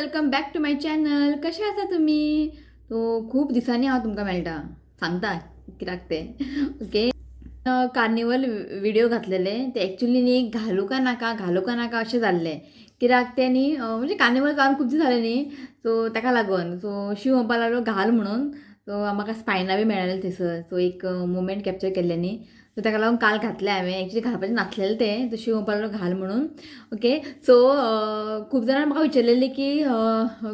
Welcome back to my channel. कशे आसा तुम्ही? तो खूप दिसांनी हांव तुमकां मेळटा सांगता कित्याक ते ओके. कार्निवल व्हिडिओ घातलेले ते एक्चुअली न्ही घालू का नाका अशें जाल्लें कित्याक ते न्ही म्हणजे कार्निवल जावन खूब दीस जाले न्ही सो ताका लागून सो शिव म्हणपा लागलो घाल म्हणून. सो म्हाका स्पायना बी मेळ्ळेले थंयसर सो एक मुमेंट कॅप्चर केल्ले न्ही सो ताका लागून काल घातले हांवें. एक्चुअली घालपाचें नासलेलें तें तो शिव म्हणपा लागलो घाल म्हणून ओके. सो खूब जाणां म्हाका विचारलेली की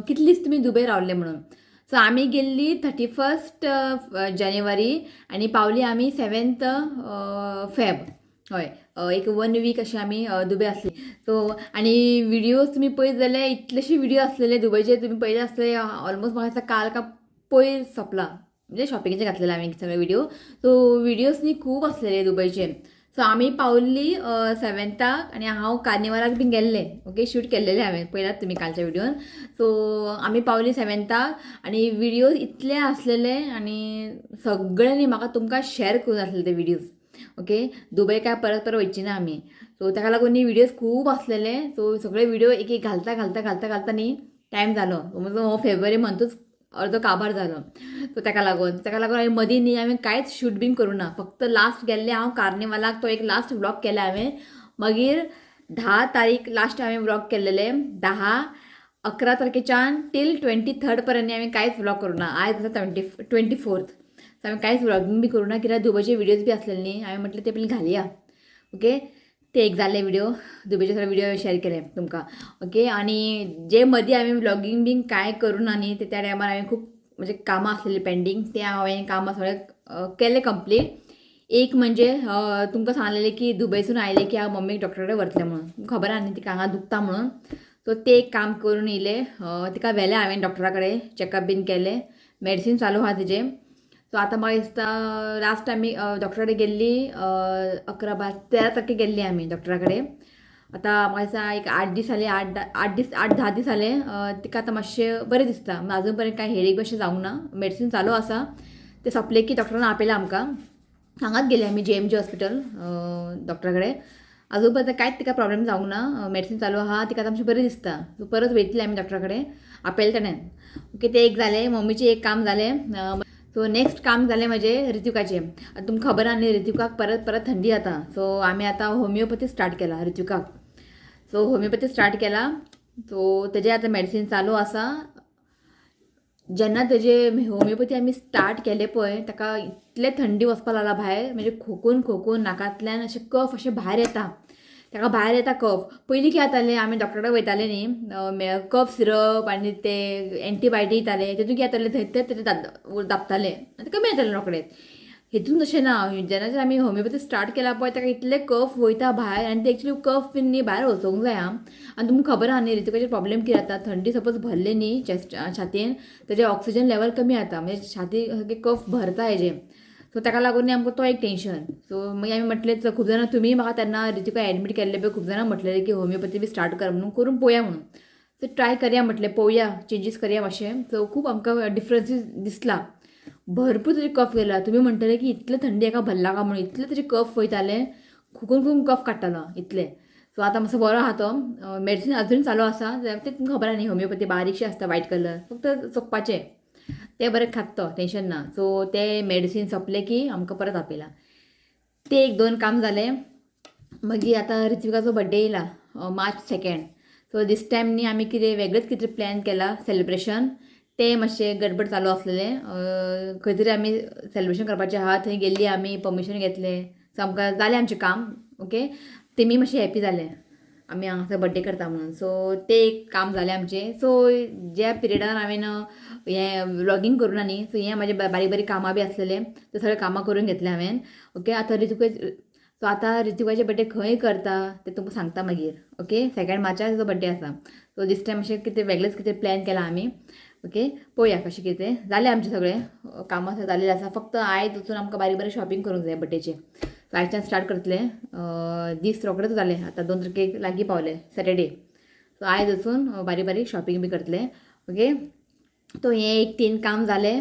कितले दीस तुमी दुबय रावल्ले म्हणून. सो आमी गेल्ली 31 जानेवारी आनी पावली आमी 7 फेब. हय एक 1 वीक अशी आमी दुबय आसली. सो आनी व्हिडियोज तुमी पळयत जाल्यार इतलेशे व्हिडियो आसलेले दुबयचे तुमी पळयले आसले ऑलमोस्ट म्हाका दिसता काल का पयर सोंपला म्हणजे शॉपिंगचे घातलेले हांवें सगळे व्हिडिओ. सो व्हिडियोज न्ही खूब आसलेले दुबयचे. सो आमी पावल्ली 7थाक आनी हांव कार्निवलाक बीन गेल्ले ओके शूट केल्लेले हांवें पळयलात तुमी कालच्या व्हिडिओन. सो आमी पावली 7थाक आनी व्हिडियोज इतले आसलेले आनी सगळे न्ही म्हाका तुमकां शेअर करून आसलेले ते व्हिडियोज ओके. दुबय काय परत परत वयची ना आमी सो ताका लागून न्ही व्हिडियोज खूब आसलेले. सो सगळे व्हिडिओ एक एक घालता न्ही टायम जालो हो फेब्रुवारी मंथूच अर्दो काबार जालो. सो ताका लागून हांवें मदीं न्ही हांवें कांयच शूट बीन करूं ना. फक्त लास्ट गेल्ले हांव कार्निवलाक तो एक लास्ट व्लॉग केला हांवें. मागीर 10 तारीख लास्ट हांवें व्लॉग केल्लेले 10-11 तारखेच्यान टील 23 पर्यंत हांवें कांयच व्लॉग करूं ना. आयज आसा 24 सो हांवें कांयच व्लॉगिंग बी करूं ना कित्याक दुबयचे व्हिडियोज बी आसलेले न्ही हांवें म्हटलें ते पयलीं घालया ओके. ते एक जाल्ले व्हिडिओ दुबयचे सगळे व्हिडिओ शेअर केले तुमकां ओके. आनी जे मदीं हांवें व्लॉगिंग बीन कांय करूं ना न्ही त्या टायमार हांवें खूब म्हणजे कामां आसलेली पेंडींग ते हांवें कामां सगळे केले कंप्लीट. एक म्हणजे तुमकां सांगलेलें की दुबयसून आयले की हांव मम्मीक डॉक्टरा कडेन व्हरतलें म्हणून खबर आहा न्ही तिका हांगा दुखता म्हणून. सो ते एक काम करून येयले तिका व्हेलें हांवें डॉक्टरा कडेन चॅकअप बीन केलें मेडिसीन चालू आहा तेजें. सो आतां म्हाका दिसता लास्ट आमी डॉक्टरा कडेन गेल्ली 11-13 तारखेक गेल्ली आमी डॉक्टरा कडेन. आतां म्हाका दिसता एक 8 दीस जाले 8-10 दीस जाले तिका आतां मातशें बरें दिसता. अजून पर्यंत कांय हेडेक अशें जावंक ना. मेडिसीन चालू आसा ते सोंपले की डॉक्टरान आपयलें आमकां. हांगाच गेले आमी JMG हॉस्पिटल डॉक्टरा कडेन. अजून पर्यंत कांयच तिका प्रॉब्लेम जावंक ना. मेडिसीन चालू आहा तिका आतां मातशें बरें दिसता. सो परत वयतले आमी डॉक्टरा कडेन आपयले ताणें ओके. ते एक जालें मम्मीचें एक काम जालें. सो नेक्स्ट काम जालें म्हजें ऋतुकाचें. आतां तुमकां खबर आहा न्ही ऋतुकाक परत थंडी जाता. सो आमी आतां होमिओपॅथी स्टार्ट केला ऋतुकाक. सो होमिओपॅथी स्टार्ट केला सो तेजें आतां मेडिसीन चालू आसा. जेन्ना तेजें होमिओपॅथी आमी स्टार्ट केलें पळय ताका इतलें थंडी वचपा लागला भायर म्हणजे खोकून नाकांतल्यान अशें कफ अशें भायर येता. ताका भायर येता कफ. पयलीं कितें जातालें आमी डॉक्टरा कडेन वयताले न्ही कफ सिरप आनी ते एंटीबायोटीक दिताले तेतून कितें जातालें थंय दापताले आनी कमी जातालें रोखडेंच. हितून तशें ना. जेन्ना आमी होमिओपॅथी स्टार्ट केला पळय ताका इतले कफ वयता भायर आनी ते एक्चुअली कफ बीन न्ही भायर वचोंक जाय आं. आनी तुमकां खबर आहा न्ही ऋतुकाचे प्रॉब्लेम कितें जाता थंडी सपोज भरले न्ही चेस्ट छातयेन तेजे ऑक्सिजन लेवल कमी जाता म्हणजे छाती कफ भरता हेजें. सो ताका लागून न्ही आमकां तो एक टेंशन. सो मागीर आमी म्हटलें खूब जाणां तुमी म्हाका तेन्ना ऋतुका एडमीट केल्ले पळय खूब जाणां म्हटलेलें की होमिओपॅथी बी स्टार्ट कर म्हणून करून पळोवया म्हणून. सो ट्राय करया म्हटलें पळोवया चेंजीस करया मातशें. सो खूब आमकां डिफरन्सीस दिसला. भरपूर तेजे कफ गेला. तुमी म्हणटले की इतले थंडी एका भरला काय म्हणून इतले तेजे कफ वयताले खून कफ काडटालो इतले. सो आतां मातसो बरो आहा तो. मेडिसीन अजून चालू आसा ते तुमकां खबर आहा न्ही होमिओपॅथी बारीकशें आसता व्हायट कलर फक्त चोखपाचें ते बरें खात तो टेंशन ना. सो ते मेडिसीन सोंपले की आमकां परत आपयला. ते एक 2 काम जालें. मागीर आतां ऋतुकाचो बड्डे येयला March 2. सो दीस टायम न्ही आमी वेगळेंच कितें प्लॅन केला सेलिब्रेशन. ते मातशें गडबड चालू आसलेलें खंय तरी आमी सेलिब्रेशन करपाचें आहा थंय गेल्ली आमी परमिशन घेतलें. सो आमकां जालें आमचें काम ओके. तेमी मातशें हॅपी जालें आमी हांगासर बड्डे करता म्हणून. सो ते एक काम जालें आमचें. सो ज्या पिरियडान हांवें हें व्लॉगिंग करूं ना न्ही सो हें म्हाजें बारीक कामां बी आसलेलें ते सगळें कामां करून घेतलें हांवें ओके. आतां ऋतुकाचे बड्डे खंय करता ते तुमकां सांगता मागीर ओके. 2 मार्चाक तिचो बड्डे आसा. सो दीस टायम अशें कितें वेगळेंच कितें प्लॅन केला आमी ओके. पळोवया कशें कितें जालें आमचें सगळें कामां जालेलें आसा. फक्त आयज वचून आमकां बारीक शॉपिंग करूंक जाय बड्डेचें. सो आयजच्यान स्टार्ट करतले दीस रोखडेच जाले आतां 2 तारखेक लागीं पावले सॅटर्डे. सो आयज वचून बारीक शॉपिंग बी करतले ओके. तो हें एक 3 काम जालें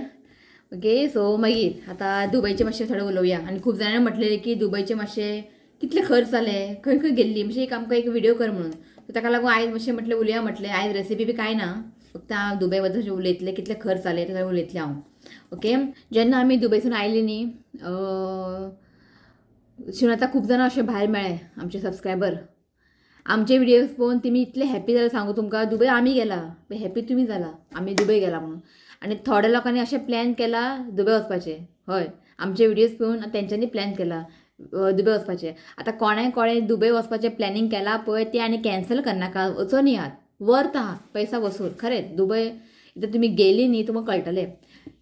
ओके. सो मागीर आतां दुबयचें मातशें थोडें उलोवया. आनी खूब जाणांनी म्हटलेलें की दुबयचें मातशें कितले खर्च जाले खंय गेल्ली मातशें एक आमकां एक व्हिडिओ कर म्हणून. सो ताका लागून आयज मातशें म्हटलें उलोवया म्हटलें. आयज रेसिपी बी कांय ना फक्त हांव दुबय बद्दल उलयतलें कितले खर्च जाले ते उलयतलें हांव. ओके. जेन्ना आमी दुबयसून आयलीं न्ही, शिवन खूब जाणां अशे भायर मेळ्ळे आमचे सबस्क्रायबर. आमचे व्हिडियोज पळोवन तेमी इतले हॅप्पी जाले सांगू तुमकां. दुबय आमी गेला हॅप्पी तुमी जाला आमी दुबय गेला म्हणून. आनी थोड्या लोकांनी अशें प्लॅन केला दुबय वचपाचें. हय, आमचे व्हिडियोज पळोवन तेंच्यांनी प्लॅन केला दुबय वचपाचें. आतां कोणें दुबय वचपाचें प्लॅनिंग केलां पळय तें आनी कॅन्सल करनाका, वचून येयात. वर्थ आहा, पैसा वसूल खरेंच. दुबय इथं तुमी गेली न्ही तुमकां कळटलें.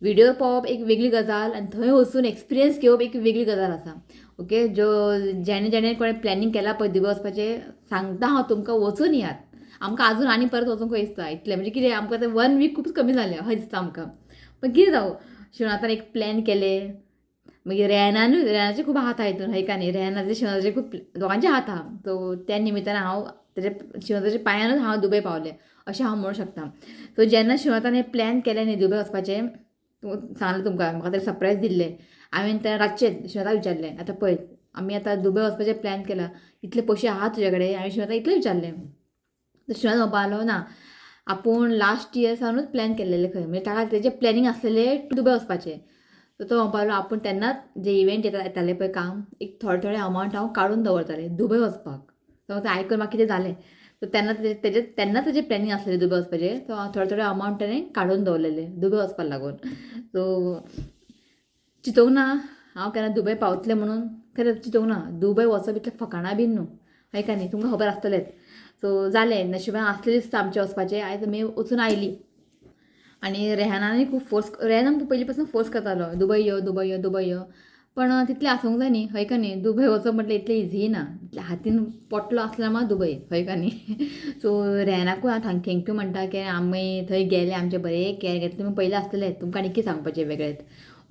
व्हिडियो पळोवप एक वेगळी गजाल आनी थंय वचून एक्सपिरियन्स घेवप एक वेगळी गजाल आसा. ओके. जेणे कोणें प्लॅनिंग केलां पळय दुबय वचपाचें, सांगता हांव तुमकां वचून येयात. आमकां आजून आनी परत वचूंक खंय दिसता इतलें. म्हणजे कितें आमकां तें 1 वीक खूब कमी जालें अशें दिसता आमकां. पण कितें जावं, शिवनाथान एक प्लॅन केले. मागीर रेहानाचे खूब हात आहा हितून, हय का न्ही. रेहानाचे शिवनाथाचे खूब दोगांचे हात आहा. सो त्या निमित्तान हांव शिवनाथाच्या पांयानूच हांव दुबय पावलें अशें हांव म्हणूं शकता. सो जेन्ना शिवनाथान हें प्लॅन केलें न्ही दुबय वचपाचें, सांगलें तुमकां, म्हाका तरी सरप्रायज दिल्लें. हांवें तें रातचें शिवनाथाक विचारलें, आतां पळय आमी आतां दुबय वचपाचें प्लॅन केला, इतले पयशे आहा तुजे कडेन? हांवें शिवनाथाक इतलें विचारलें. तर शिवनाथ म्हणपा लागलो ना, आपूण लास्ट इयर सावनूच प्लॅन केल्लेलें खंय. म्हणजे ताका तेजें प्लॅनिंग आसलेलें दुबय वचपाचें. सो तो म्हणपा लागलो आपूण तेन्नाच जे इव्हेंट येताले पळय काम, एक थोडे अमावंट हांव काडून दवरतालें दुबय वचपाक. सो तें आयकून म्हाका कितें जालें. सो तेन्ना तेजें प्लॅनिंग आसलेलें दुबय वचपाचें. सो हांव थोडे अमावंट ताणें काडून दवरलेलें दुबय वचपाक लागून. सो चिंतूंक ना हांव केन्ना दुबय पावतलें म्हणून. खरेंच चिंतूंक ना. दुबय वचप इतलें फकाणां बीन न्हू, हय का न्ही. तुमकां खबर आसतलेंच. सो जालें, नशिबान आसलें दिसता आमचें वचपाचें. आयज आमी वचून आयलीं. आनी रेहानानूय खूब फोर्स, रेहान पयलीं पासून फोर्स करतालो दुबय यो दुबय यो दुबय यो. पण तितलें आसूंक जाय न्ही, हय का न्ही. दुबय वचप म्हटल्यार इतलें इझी ना. इतल्या हातीन पोटलो आसल्यार मात दुबय, हय का न्ही. सो रेहानाकूय हांव थँक्यू म्हणटा की आमी थंय गेले, आमचें बरें कॅर घेतलें. तुमी पयलें आसतलें, तुमकां आनी कितें सांगपाचें वेगळेंच.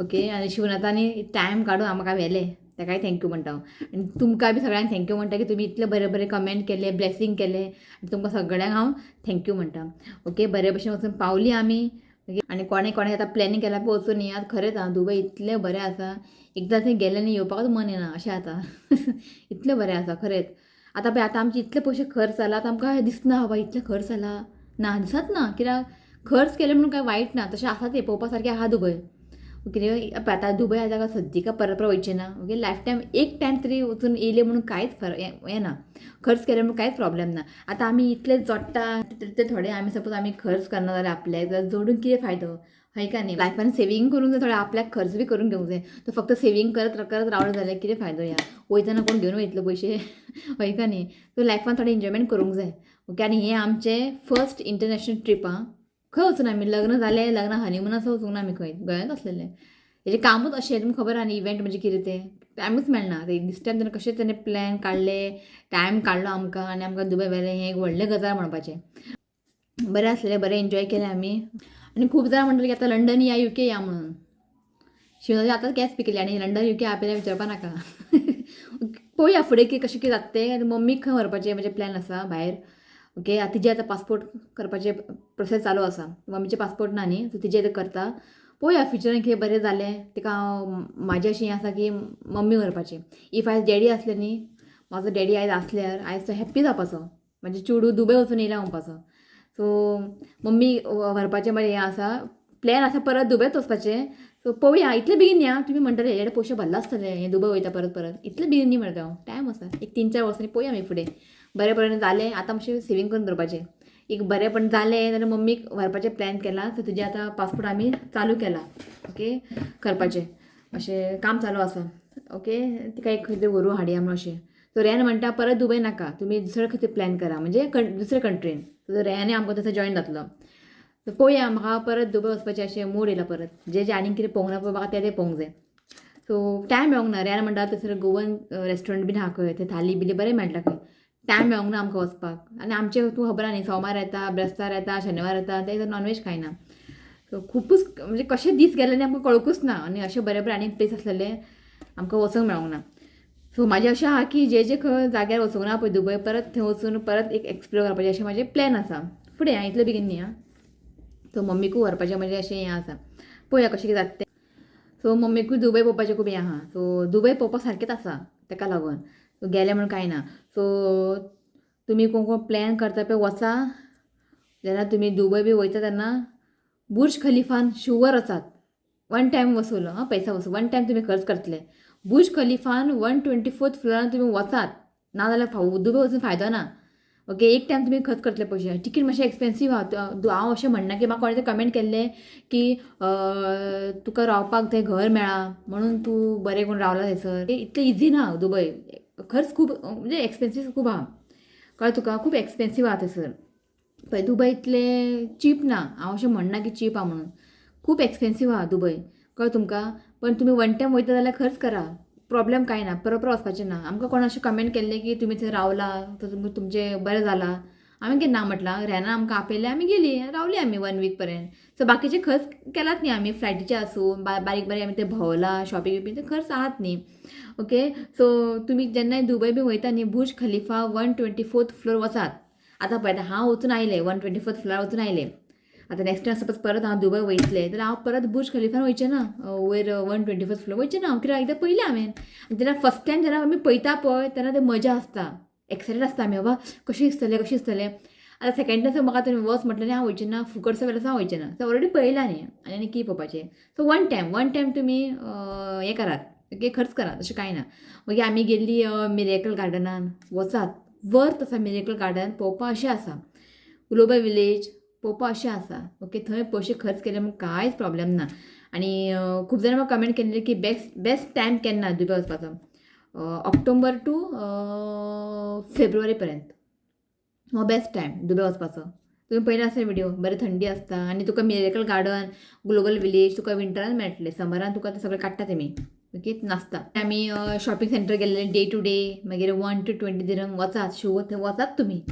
ओके. आनी शिवनाथानी टायम काडून म्हाका व्हेलें, ताकाय थँक्यू म्हणटा हांव. आनी तुमकां बी सगळ्यांक थँक्यू म्हणटा की तुमी इतले बरे बरे कमेंट केले, ब्लेसींग केलें. आनी तुमकां सगळ्यांक हांव थँक्यू म्हणटा. ओके. बरे भशेन वचून पावलीं आमी. आनी कोणें आतां प्लॅनिंग केला पळय वचून येयात. खरेंच आं, दुबय इतलें बरें आसा. एकदां थंय गेलें न्ही येवपाकूच मन येना अशें आतां. इतलें बरें आसा खरेंच. आतां पळय आतां आमचे इतले पयशे खर्च जाला, आतां आमकां दिसना बाबा इतले खर्च जाला. ना, दिसत ना. कित्याक खर्च केले म्हणून कांय वायट ना. तशें आसा तें पळोवपा सारकें आहा दुबय. कितें आतां दुबय ह्या जागा सद्दिका परत वयचें ना. ओके. लायफ टायम एक टायम तरी वचून येयलें म्हणून कांयच हें ना. खर्च केलें म्हणून कांयच प्रॉब्लेम ना. आतां आमी इतले जोडटा ते थोडे आमी सपोज आमी खर्च करना जाल्यार आपल्याक जाल्यार जोडून कितें फायदो, हय का न्ही. लायफान सेविंग करूंक जाय, थोडे आपल्याक खर्च बी करून घेवंक जाय. तो फक्त सेविंग करत रावलो जाल्यार कितें फायदो ह्या. वयतना कोण घेवन वयतलो पयशे, हय का न्ही. सो लायफान थोडें एन्जॉयमेंट करूंक जाय. ओके. आनी हें आमचें फर्स्ट इंटरनॅशनल ट्रीप आं. खंय वचून आमी लग्न जालें, लग्न हनीमुनाक वचूंक ना आमी खंय, गोंयांत आसलेलें. हेजें कामूच अशें, तुमकां खबर आहा न्ही. इव्हेंट म्हणजे कितें तें टायमूच मेळना. दिस टायम ताणें कशें ताणें प्लॅन काडले, टायम काडलो आमकां आनी आमकां दुबय व्हेलें. हें एक व्हडलें गजाल म्हणपाचें. बरें आसलेलें, बरें एन्जॉय केलें आमी. आनी खूब जाणां म्हणटाले की आतां लंडन या UK या म्हणून. शिवनाची आतांच गॅस पिकली आनी लंडन UK आपल्याला विचारपा नाका. पळोवया फुडें की कशें कितें जाता तें. मम्मीक खंय व्हरपाचें म्हजें प्लॅन आसा भायर. ओके. तिजे आतां पासपोर्ट करपाचें प्रोसेस चालू आसा. मम्मीचें पासपोर्ट ना न्ही, सो तिजें आतां करता. पळोवया फ्युचरान कितें बरें जालें. तिका म्हाजें अशें हें आसा की मम्मी व्हरपाचें. इफ आयज डॅडी आसलें न्ही, म्हाजो डॅडी आयज आसल्यार आयज तो हॅप्पी जावपाचो. म्हाजें चेडूं दुबय वचून येयलें म्हणपाचो. सो मम्मी व्हरपाचें म्हजें हें आसा, प्लॅन आसा परत दुबयच वचपाचें. सो पळोवया. इतलें बेगीन या. तुमी म्हणटले हेजे कडेन पयशे भरला आसतले, हें दुबय वयता परत परत. इतलें बेगीन न्ही म्हणटा हांव. टायम आसा एक 3-4 वर्सांनी पळोवया आमी फुडें. बरें जालें आतां मातशें सेविंग करून दवरपाचें. एक बरेंपण जालें जाल्यार मम्मीक व्हरपाचें प्लॅन केला. सो तुजें आतां पासपोर्ट आमी चालू केला. ओके. करपाचें अशें काम चालू आसा. ओके. तिका एक खंय तरी व्हरून हाडया म्हणून अशें. सो रेहान म्हणटा परत दुबय नाका, तुमी दुसरे खंय तरी प्लॅन करा, म्हणजे दुसरे कंट्रीन. सो रेहानूय आमकां थंय जॉयन जातलो. सो पळोवया. म्हाका परत दुबय वचपाचें अशें मूड येयला परत. जें आनीक कितें पळोवंक ना पळय म्हाका तें पळोवंक जाय. सो टायम मेळोंक ना. रेहान म्हणटा थंयसर गोवन रेस्टॉरंट बीन आहा खंय, थंय थाली बिली बरें मेळटा खंय. टायम मेळोंक ना आमकां वचपाक. आनी आमचें तूं खबर आहा न्ही, सोमार येता, ब्रेस्तार येता, शेनवार येता, ते नॉनवेज खायना. सो खुबूच म्हणजे कशें दीस गेले आनी आमकां कळकूच ना. आनी अशें बरें बरें आनीक प्लेस आसलेले आमकां वचूंक मेळोंक ना. सो म्हाजें अशें आहा की जे खंय जाग्यार वचूंक ना पळय दुबय, परत थंय वचून परत एक एक्सप्लोर करपाचें अशें म्हाजें प्लॅन आसा. फुडें आं, इतलें बेगीन न्ही आं. सो मम्मीकूय व्हरपाचें म्हजें अशें हें आसा. पळोवया कशें कितें जाता तें. सो मम्मीकूय दुबय पळोवपाचें खूब हें आहा. सो दुबय पळोवपा सारकेंच आसा ताका लागून. गेलें म्हणून कांय ना. सो तुमी कोण प्लॅन करता पळय वचा. जेन्ना तुमी दुबय बी वयता तेन्ना बुर्ज खलिफान शुवर वचात. वन टायम वसूल पैसा वसूल, वन टायम तुम्ही खर्च करतले. बुर्ज खलिफान 124th फ्लोरान तुम्ही वचात, नाजाल्यार दुबय वचून फायदो ना. ओके, एक टायम तुम्ही खर्च करतले पयशे. तिकीट मातशें एक्सपेन्सीव आहा. हांव अशें म्हणना की म्हाका कोणें तें कमेंट केल्लें की तुका रावपाक थंय घर मेळा म्हणून तूं बरें करून रावला थंयसर. इतलें इझी ना दुबय. खर्च खूब म्हणजे एक्सपेन्सीव खूब आहा. कळ्ळें तुका, खूब एक्सपेन्सीव आहा थंयसर. पळय दुबय इतलें चीप ना. हांव अशें म्हणना की चीप आहा म्हणून. खूब एक्सपेन्सीव आहा दुबय, कळ्ळें तुमकां. पण तुमी वन टायम वयता जाल्यार खर्च करा, प्रॉब्लेम कांय ना. परत वचपाचें ना. आमकां कोण अशें कमेंट केल्लें की तुमी थंय रावला तर तुमचें बरें जालां. आमी केन्ना म्हटलां, रेना आमकां आपयलें आमी गेली, रावली आमी 1 वीक पर्यंत. सो बाकीचे खर्च केलात न्ही आमी, फ्लायटीचे आसूं बारीक बारीक आमी ते भोंवला, शॉपिंग बिपींग ते खर्च आहात न्ही. ओके, सो तुमी जेन्ना दुबय बी वयता न्ही, बुर्ज खलिफा 124th फ्लोर वचात. आतां पळयता, हांव वचून आयलें 124th फ्लोरार वचून आयलें. आतां नेक्स्ट टायम सपोज परत हांव दुबय वयतलें जाल्यार हांव परत बुर्ज खलिफान वयचें ना, वयर 124th फ्लोर वयचें ना हांव. कित्याक एकदां पयलें हांवें. जेन्ना फस्ट टायम जेन्ना आमी पळयता पळय तेन्ना ते मजा आसता, एक्सायटेड आसता आमी, बाबा कशें दिसतलें. आतां सेकंड टायम म्हाका तुमी वच म्हटलें हांव वयचें ना, फुकट सगळें आसा हांव वयचें ना. सो ऑलरेडी पळयलां न्ही आनी की पळोवपाचें. सो वन टायम तुमी हें करात, ओके, खर्च करात, अशें कांय ना. मागीर आमी गेल्ली मिरेकल गार्डनान वचात. वर्थ आसा मिरेकल गार्डन पळोवपा अशें आसा. ग्लोबल विलेज पळोवपा अशें आसा. ओके, थंय पयशे खर्च केले म्हूण कांयच प्रॉब्लेम ना. आनी खूब जाणां म्हाका कमेंट केल्ली की बेस्ट टायम केन्ना दुबय वचपाचो. ऑक्टोबर टू फेब्रुवारी पर्यंत हो बेस्ट टायम दुबय वचपाचो. तुमी पयला आसता व्हिडिओ, बरी थंडी आसता आनी तुका मिरेकल गार्डन, ग्लोबल विलेज तुका विंटरान मेळटलें. समरान तुका ते सगळें काडटा तेमी, ओके, नासता. आमी शॉपिंग सेंटर गेल्ले डे टू डे, मागीर 1 to 20 दिरम वचात, शुवर थंय वचात तुमी,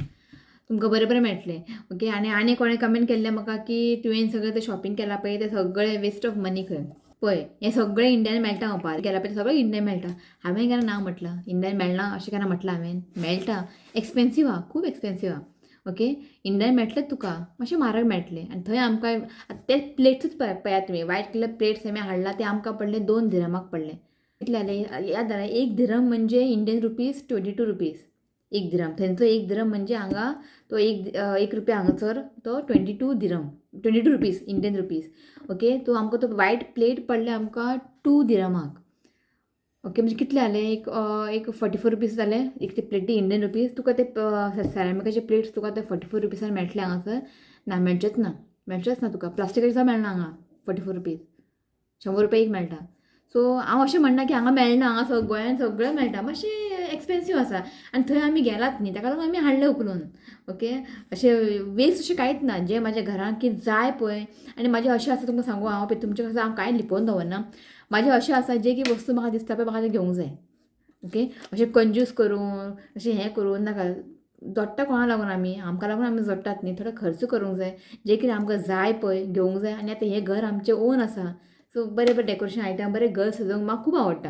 तुमकां बरें मेळटलें. ओके, आनी कोणें कमेंट केल्लें म्हाका की तुवें सगळें तें शॉपिंग केलां पळय तें सगळें वेस्ट ऑफ मनी खंय. पळय हें सगळें इंडियान मेळटा हांव केलां पळय सगळें इंडियान मेळटा. हांवें केन्ना ना म्हटलां इंडियान मेळना अशें केन्ना म्हटलां हांवें. मेळटा, एक्सपेन्सीव आहा, खूब एक्सपेन्सीव आहा. ओके, इंडियान मेळटलेंच तुका, मातशें म्हारग मेळटलें. आनी थंय आमकां ते प्लेट्सूच पळयात तुमी, व्हायट कलर प्लेट्स आमी हाडला ते आमकां पडले 2 दिरमाक पडले. कितले जाले याद जालें, 1 दिरम म्हणजे इंडियन रुपीज 22 रुपीज. 1 दिरम थंयचो 1 दिरम म्हणजे हांगा तो एक रुपया हांगासर तो 22 रुपीज इंडियन रुपीज. ओके, तो आमकां तो वायट प्लेट पडले आमकां 2 दिरमाक. ओके, म्हणजे कितले जाले, एक 44 रुपीज जाले एक ते प्लेटी इंडियन रुपीज. तुका ते सॅरामिकाचे प्लेट्स तुका ते 44 रुपीजान मेळटले हांगासर ना, मेळचेच ना तुका. प्लास्टिकाचे सुद्दां मेळना हांगा 44 रुपीज, 100 रुपया एक मेळटा. सो हांव अशें म्हणना की हांगा मेळना, हांगा गोंयांत सगळें मेळटा, मातशें एक्सपेन्सीव आसा. आनी थंय आमी गेलात न्ही ताका लागून आमी हाडलें उखलून. ओके, अशें वेस्ट अशें कांयच ना. जें म्हाज्या घरान कितें जाय पळय, आनी म्हाजें अशें आसा तुमकां सांगू हांव पळय तुमचे कसो हांव कांय लिपोवन दवरना. म्हाजें अशें आसा जे की वस्तू म्हाका दिसता पळय म्हाका तें घेवंक जाय. ओके, अशें कंज्यूस करून अशें हें करून नाका. जोडटा कोणा लागून आमी, आमकां लागून आमी जोडटात न्ही, थोडो खर्च करूंक जाय. जें कितें आमकां जाय पळय घेवंक जाय. आनी आतां हें घर आमचें ओन आसा, सो बरें डेकोरेशन आयटम बरें घर सजोवंक म्हाका खूब आवडटा.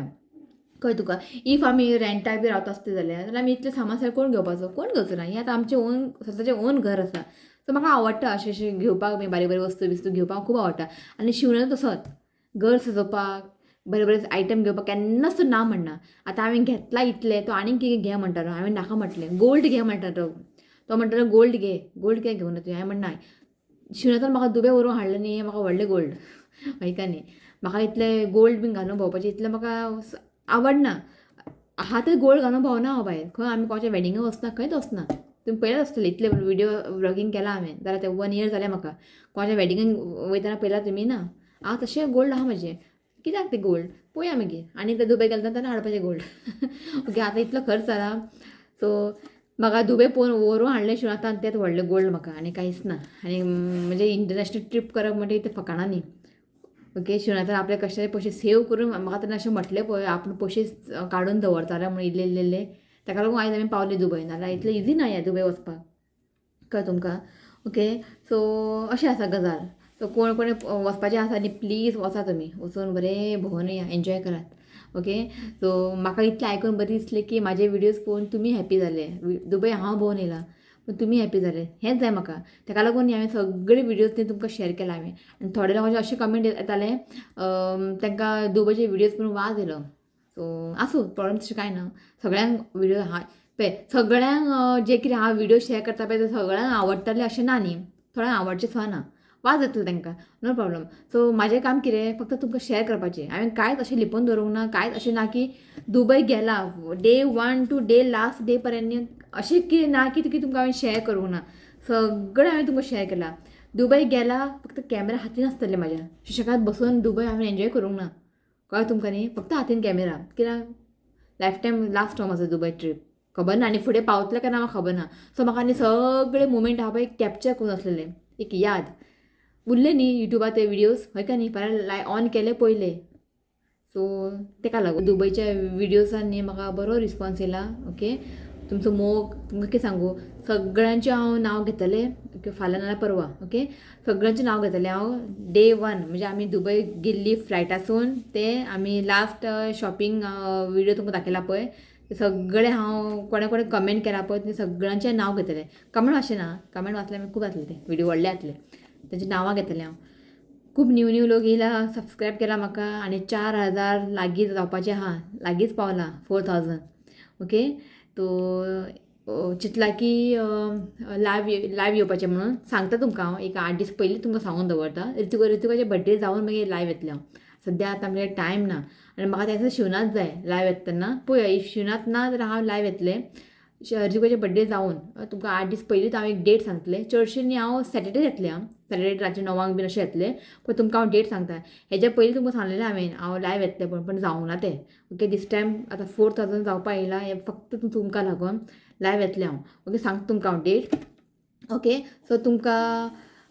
कळ्ळें तुका. इफ आमी रेंटाक बी रावता आसता जाल्यार आमी इतलें सामान सगळें कोण घेवपाचो, कोण घेवचो ना. हें आतां आमचें ओन स्वताचें ओन घर आसा. सो म्हाका आवडटा अशें घेवपाक बी बारीक वस्तू बिस्तू घेवपाक खूब आवडटा. आनी शिवणें तसोच घर सजोवपाक बरें आयटम घेवपाक केन्नाच तो ना म्हणना. आतां हांवें घेतला इतलें तो आनीक कितें घे म्हणटालो, हांवें नाका म्हटलें. गोल्ड घे म्हणटा तो म्हणटालो गोल्ड घे कित्याक घेवना तुवें. हांवें म्हणना शिवण्यातून म्हाका दुबय व्हरून हाडलें न्ही, म्हाका व्हडलें गोल्ड वयता न्ही. म्हाका इतलें गोल्ड बीन घालून भोंवपाचें इतलें म्हाका आवडना. आहा तें गोल्ड घालून भोंवना हांव भायर. खंय आमी कोणाच्या वेडिंगाक वचना, खंयच वचना. तुमी पळयलां आसतलें इतले विडियो व्लॉगींग केलां हांवें, जाल्यार तें 1 year जालें म्हाका. कोणाच्या वेडिंगाक वयतना पळयलां तुमी ना. हांव तशें गोल्ड आहा म्हजें. कित्याक तें गोल्ड पळोवया मागीर आनी तें दुबय गेलें तेन्ना हाडपाचें गोल्ड. ओके, आतां इतलो खर्च जाला. सो म्हाका दुबय व्हरून हाडलें शिवणांत तेंच व्हडलें गोल्ड म्हाका, आनी कांयच ना. आनी म्हणजे इंटरनॅशनल ट्रीप करप म्हणजे तें फकाणां न्ही. ओके, शिवणांतल्यान आपले कशे पयशे सेव करून म्हाका तेन्ना अशें म्हटलें पळय आपूण पयशे काडून दवरताले म्हणून इल्ले ताका लागून आयज आमी पावली दुबय. नाल्यार इतलें इझी ना हें दुबय वचपाक, कळ्ळें तुमकां. ओके, सो अशें आसा गजाल. सो कोण वचपाचें आसा न्ही प्लीज वचा तुमी, वचून बरें भोंवून येया, एन्जॉय करात. ओके, सो म्हाका इतलें आयकून बरें दिसलें की म्हाजे विडियोज पळोवन तुमी हॅपी जाले. दुबय हांव भोंवून येयलां पूण तुमी हॅपी जाले, हेंच जाय म्हाका. ताका लागून हांवें सगळे विडियोज ते तुमकां शेअर केला हांवें. आनी थोडे लोकांचे अशें कमेंट येताले तांकां दुबयचे विडियोज पळोवन वाज येयलो. सो आसूं, प्रॉब्लम तशें कांय ना. सगळ्यांक विडियो पळय सगळ्यांक जे कितें हांव विडियो शेअर करता पळय ते सगळ्यांक आवडटले अशें ना न्ही. थोड्यांक आवडचें सुद्दां ना, वाज येतलो तांकां, नो प्रॉब्लम. सो म्हाजें काम कितें, फक्त तुमकां शेअर करपाचें. हांवें कांयच अशें लिपोवन दवरूंक ना, कांयच अशें ना की दुबय गेला day 1 to day last day पर्यंत अशें कितें ना की तुमकां हांवें शेअर करूंक ना. सगळें हांवें तुमकां शेअर केलां. दुबय गेला फक्त कॅमेरा हातीन आसतलें म्हाज्या, सुशेगाद बसून दुबय हांवें एन्जॉय करूंक ना, कळ्ळें तुमकां न्ही. फक्त हातीन कॅमेरा, कित्याक लायफ टायम लास्ट टायम म्हाजो दुबय ट्रीप, खबर ना आनी फुडें पावतलें काय ना म्हाका खबर ना. सो म्हाका आनी सगळे मुमेंट आहा पळय कॅप्चर करून आसलेले, एक याद उरले न्ही युट्यूबार ते विडियोज, हय का न्ही. फाल्यां ऑन केले पयले. सो तेका लागून दुबयच्या विडियोजान न्ही म्हाका बरो रिस्पॉन्स येयला. ओके, तुमचो मोग तुमकां कितें सांगू, सगळ्यांचें हांव नांव घेतलें. ओके, फाल्यां नाल्यार परवा. ओके, सगळ्यांचें नांव घेतलें हांव. डे 1 म्हणजे आमी दुबय गेल्ली फ्लायटासून ते आमी लास्ट शॉपिंग विडियो तुमकां दाखयला पळय, ते सगळे हांव कोणे कोणे कमेंट केला पळय ते सगळ्यांचें नांव घेतलें. कमेंट वाचचें ना, कमेंट वाचल्यार आमी खूब जातलें, ते विडियो व्हडले जातले. तेंची नांवां घेतलें हांव. खूब न्यू लोक येयला, सबस्क्रायब केला म्हाका, आनी 4,000 लागीं जावपाचें आहा, लागींच पावला 4,000. ओके, तो चिंतला की लायव्ह येवपाचें म्हणून सांगता तुमकां हांव. एक 8 दीस पयलीं तुमकां सांगून दवरता. ऋतुकाचे बड्डे जावन मागीर लायव्ह येतलें हांव. सद्या आतां आमचे टायम ना आनी म्हाका त्या दिसा शिवनाच जाय लायव्ह येता तेन्ना. पळोवया इफ शिवनात ना जाल्यार हांव लायव्ह येतलें. ऋतुकाचे बड्डे जावन तुमकां 8 दीस पयलींच हांव एक डेट सांगतलें. चडशें न्ही हांव सॅटर्डे येतलें. हांव सॅटर्डे रातचे 9 बीन अशें येतलें. पण तुमकां हांव डेट सांगता. हेज्या पयलीं तुमकां सांगलेलें हांव लायव्ह येतलें, पण जावंक ना तें. ओके, दीस टायम आतां 4,000 जावपा येयला, हें फक्त तुमकां लागून लायव्ह येतलें हांव. ओके, सांगता तुमकां हांव डेट. ओके, सो तुमकां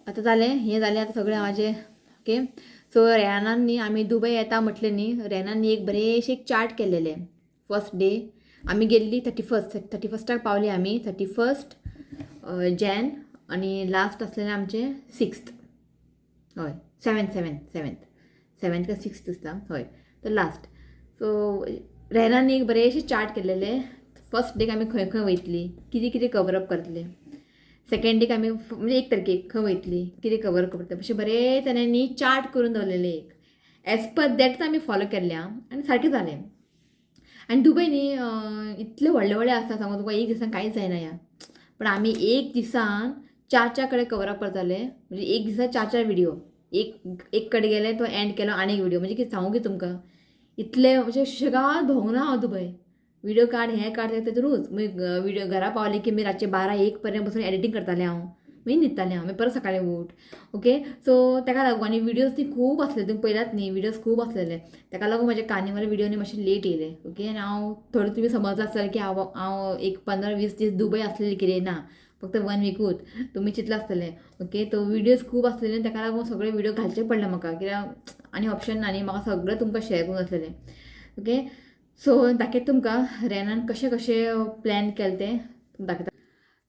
आतां जालें, हें जालें आतां सगळें म्हाजें. ओके, सो रेहानान न्ही आमी दुबय येता म्हटलें न्ही, रेहानान न्ही एक बरेंशें एक चार्ट केल्लेलें. फर्स्ट डे आमी गेल्ली 31स्टाक पावली आमी. 31 जॅन आनी लास्ट आसलेलें आमचें 6th. हय, 7th का 6th दिसता. हय, तर लास्ट. सो रेहानान एक बरेंशें चार्ट केल्लेलें. फर्स्ट डेक आमी खंय खंय वयतली, कितें कितें कवरअप करतले. सेकंड डेक आमी म्हणजे 1 तारखेक खंय वयतली, कितें कवर करतले, अशें बरें तरेनी चार्ट करून दवरलेलें एक. एज पर दॅट आमी फॉलो केल्लें आनी सारकें जालें. आनी दुबय न्ही इतलें व्हडलें व्हडलें आसा सांगू तुका, एक दिसान कांयच जायना ह्या. पण आमी एक दिसान 4 कडेन कवरअप करताले. म्हणजे एक दिसा 4 विडियो. एक कडेन गेले तो एंड केलो आनी एक विडियो. म्हणजे कितें सांगू की तुमकां, इतलें म्हणजे सुशेगाद भोंवूंक ना हांव दुबय. विडियो काड हें काड तेतूरूच. मागीर विडियो घरा पावलें की मागीर रातचे 12-1 पर्यंत बसून एडिटींग करतालें हांव. मागीर न्हिदतालें हांव. मागीर परत सकाळीं उठ. ओके, सो ताका लागून आनी विडियोज ती खूब आसले. तुमी पळयलात न्ही, विडियोज खूब आसलेले. ताका लागून म्हाजे कार्निवल विडियो न्ही मातशे लेट येयले. ओके, आनी हांव थोडें तुमी समजला आसतलें की हांव एक 15-20 दीस दुबय आसलेली कितें ना, फक्त 1 वीकूच. तुमी चिंतला आसतलें. ओके, तो विडियोज खूब आसलेले ताका लागून सगळे विडियो घालचे पडले म्हाका, कित्याक आनी ऑप्शन ना न्ही, म्हाका सगळें तुमकां शेअर करून आसलेलें. ओके, सो दाखयता तुमकां रेहानान कशें कशें प्लॅन केलें तें दाखयता.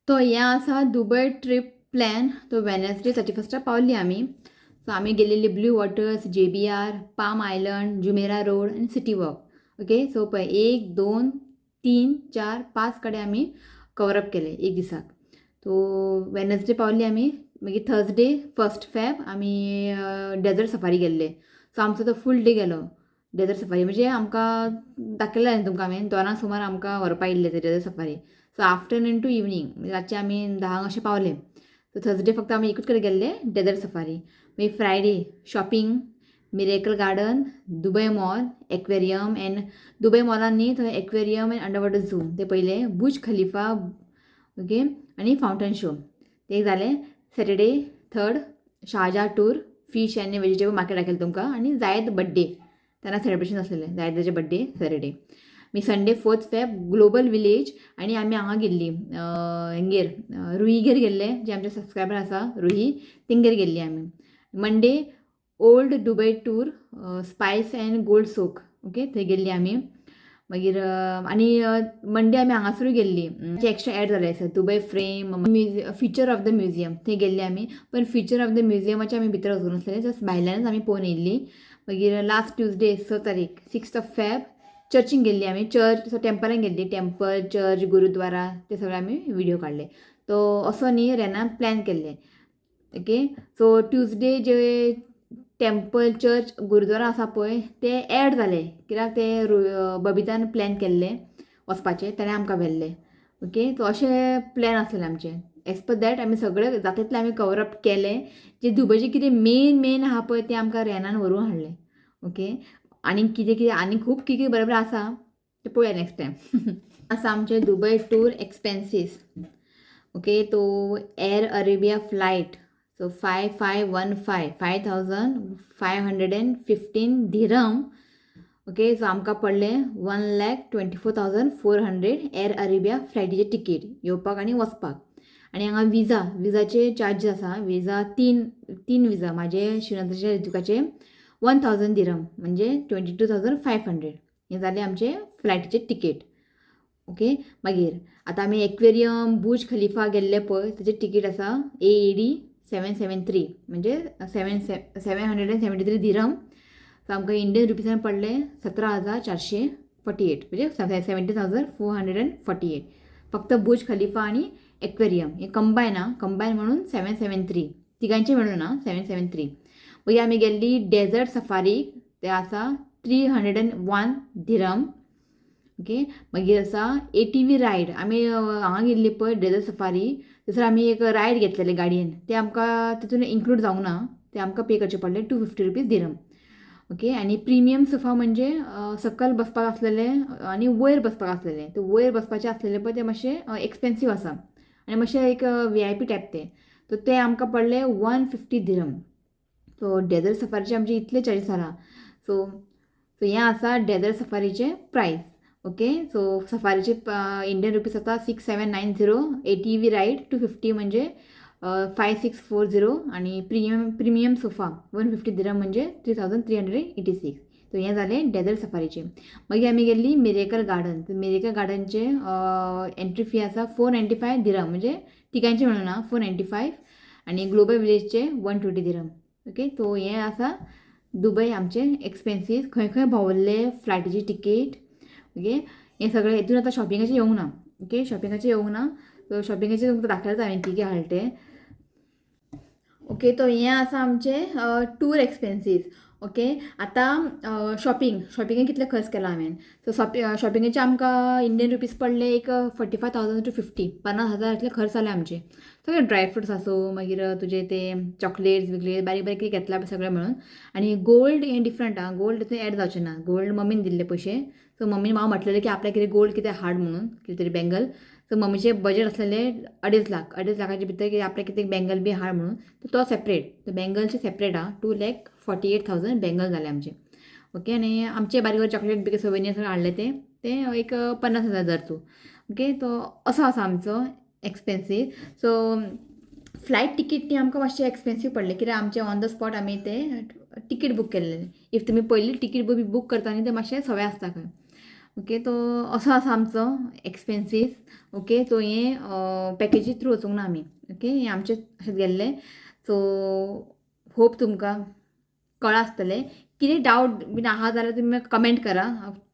तो हें आसा दुबय ट्रीप प्लॅन. तो वेनसडे 31 पावल्ली आमी. सो आमी गेलेली blue waters, JBR, palm island, Jumeirah road आनी सिटी वॉक. ओके, सो पळय 1, 2, 3, 4, 5 कडेन आमी कवरअप केले एक दिसाक. तो वेनसडे पावल्ली आमी. मागीर थर्सडे 1 फेब आमी डेजर्ट सफारी गेल्ले. सो आमचो तो फूल डे गेलो डेजर्ट सफारी. म्हणजे आमकां दाखयलें न्ही तुमकां हांवें, 2 सुमार आमकां व्हरपा येयल्ले ते desert safari. So afternoon to evening रातचे आमी 10 अशें पावले. सो थर्सडे फक्त आमी एकूच कडेन गेल्ले डेजर्ट सफारी. मागीर Friday shopping, miracle garden, Dubai mall, aquarium and Dubai मॉलान न्ही थंय aquarium and under water zoo ते पयले. बुर्ज खलिफा, ओके, आनी फावंटन शो ते जालें. सॅटर्डे 3 शारजा टूर, फीश आनी वेजिटेबल मार्केट दाखयलें तुमकां. आनी जायद बड्डे तेन्ना सेलिब्रेशन आसलेलें जायदाचे बड्डे सॅटर्डे. मागीर संडे 4 फेब ग्लोबल विलेज आनी आमी हांगा गेल्ली हेंगेर रुईगेर गेल्ले, जे आमचे सबस्क्रायबर आसा रुही, तेंगेर गेल्ली आमी. Monday old Dubai tour, spice end gold soak. Okay, थंय गेल्ली आमी. मागीर आनी मंडे आमी हांगासरूय गेल्ली, एक्स्ट्रा एड जाले आसा Dubai frame, feature of the museum थंय गेल्ली आमी. पण फिचर ऑफ द म्युजियमाचे आमी भितर वचूंक नासलें, जस्ट भायल्यानच आमी पळोवन येयल्ली. मागीर लास्ट ट्युजडे 6 तारीख 6 फेब चर्चीन गेल्ली आमी. चर्च सो टेंपलान गेल्ली, टेंपल, चर्च, गुरुद्वारा ते सगळे आमी विडियो काडले. तो असो न्ही रेनान प्लॅन केल्लें. ओके, सो ट्युजडे जे टेंपल, चर्च, गुरुद्वारा आसा पळय ते एड जाले, कित्याक ते बबितान प्लॅन केल्ले वचपाचें, ताणें आमकां व्हेल्ले. ओके, सो अशें प्लॅन आसलेलें आमचें. एज पर दॅट आमी सगळें जाता तितलें आमी कवरअप केलें. जे दुबयचें कितें मेन आहा पळय तें आमकां रेनान व्हरून हाडलें. ओके, आनी कितें आनी खूब कितें बरें आसा तें पळोवया नेक्स्ट टायम. आसा आमचे दुबय टूर एक्सपेन्सीस. ओके, तो एअर अरेबिया फ्लायट सो 5515 दिरहम. ओके, सो आमकां पडलें 1,24,400 एअर अरेबिया फ्लायटीचें तिकेट येवपाक आनी वचपाक. आनी हांगा विजाचे चार्जीस आसा. विजा तीन विजा म्हाजे श्रीनगरच्या रितुकाचे 1,000 दिरहम म्हणजे 22,500 हे जाले आमचे फ्लायटीचे तिकेट. ओके, मागीर आतां आमी एक्वेरियम बुर्ज खलिफा गेल्ले पळय तेजें तिकेट आसा AED 773 म्हणजे 773 दिरहम. सो आमकां इंडियन रुपीसान पडले 17,448 म्हणजे 70,448 फक्त बुर्ज खलिफा आनी एक्वेरियम हे कंबायन म्हणून 773 तिगांचे मेळून ना 773. मागीर आमी गेल्ली डेजर्ट सफारी ते आसा 301 दिरहम. ओके, मागीर आसा ATV रायड. आमी हांगा गेल्ली पळय डेजर्ट सफारी थंयसर आमी एक रायड घेतलेले गाडयेन ते आमकां तितून इन्क्लूड जावंक ना. ते आमकां पे करचे पडले 250 रुपीज दिरहम. ओके, आनी प्रिमियम सोफा म्हणजे सकयल बसपाक आसलेले आनी वयर बसपाक आसलेले. ते वयर बसपाचे आसलेले पळय ते मातशे एक्सपेन्सीव आसा आनी मातशे एक VIP टायप ते आमकां पडले 150 दिरहम. सो डेजर्ट सफारीचे आमचे इतले चार्जीस आसा. सो हें आसा डेजर्ट सफारीचे प्रायस. ओके, सो सफारीचे इंडियन रुपीज आता 6790. ATV रायड 250 म्हणजे 5640 आणि प्रिमियम सोफा 150 दिरहम म्हणजे 3386. सो हें जालें डेजर्ट सफारीचे. मागीर आमी गेल्ली मिरेकल गार्डन. मिरेकल गार्डनचे एंट्री फी आसा 495 दिरहम म्हणजे तिगांचे मेळून ना 495 आनी ग्लोबल विलेजचे 120 दिरहम. ओके, तो हें आसा दुबय आमचे एक्सपेन्सीस. खंय भोंवल्ले फ्लायटीची तिकेट. ओके, हें सगळें हितून आतां शॉपिंगाचें येवंक ना. ओके, शॉपिंगाचें येवंक ना. सो शॉपिंगाचें तुमकां दाखयलाच हांवें कितें हाडलें तें. ओके, तो हें आसा आमचे टूर एक्सपेन्सीस. ओके, आतां शॉपिंगेक कितले खर्च केला हांवें. सो शॉपिंगेचे आमकां इंडियन रुपीज पडले एक 45,000 to 50 50,000 इतले खर्च जाले आमचे. सगळे ड्रायफ्रुट्स आसूं मागीर तुजे ते चॉकलेट्स बारीक कितें घेतला सगळें मेळून. आनी गोल्ड हें डिफरंट आहा. गोल्ड तितून एड जावचें ना. गोल्ड मम्मीन दिल्ले पयशे. सो मम्मीन म्हाका म्हटलेलें की आपल्याक कितें गोल्ड कितें हाड म्हणून कितें तरी बँगल. सो मम्मीचे बजेट आसलेले 2.5 लाख. 2.5 लाखाचे भितर कितें आपल्याक कितें बँगल बी हाड म्हणून तो सेपरेट. तो बँगलचे सेपरेट आहा 2,48,000 बँगल जाले आमचे. ओके, आनी आमचे बारीक चॉकलेट बी सोवेनियर्स हाडले ते एक 50,000 धर तूं. ओके, तो असो आसा आमचो एक्सपेन्सीव. सो फ्लायट तिकीट ती आमकां मातशें एक्सपेन्सीव पडले कित्याक आमचे ऑन द स्पॉट आमी ते तिकीट बूक केल्लें. इफ तुमी पयलीं तिकीट बूक करता न्ही ते मातशें सवाय आसता खंय. ओके, तो असो आसा आमचो एक्सपेन्सीस. ओके, तो हें पॅकेजी थ्रू वचूंक ना आमी. ओके, हें आमचें अशें गेल्लें. सो होप तुमकां कळ्ळां आसतलें. कितें डावट बीन आहा जाल्यार तुमी म्हाका कमेंट करा.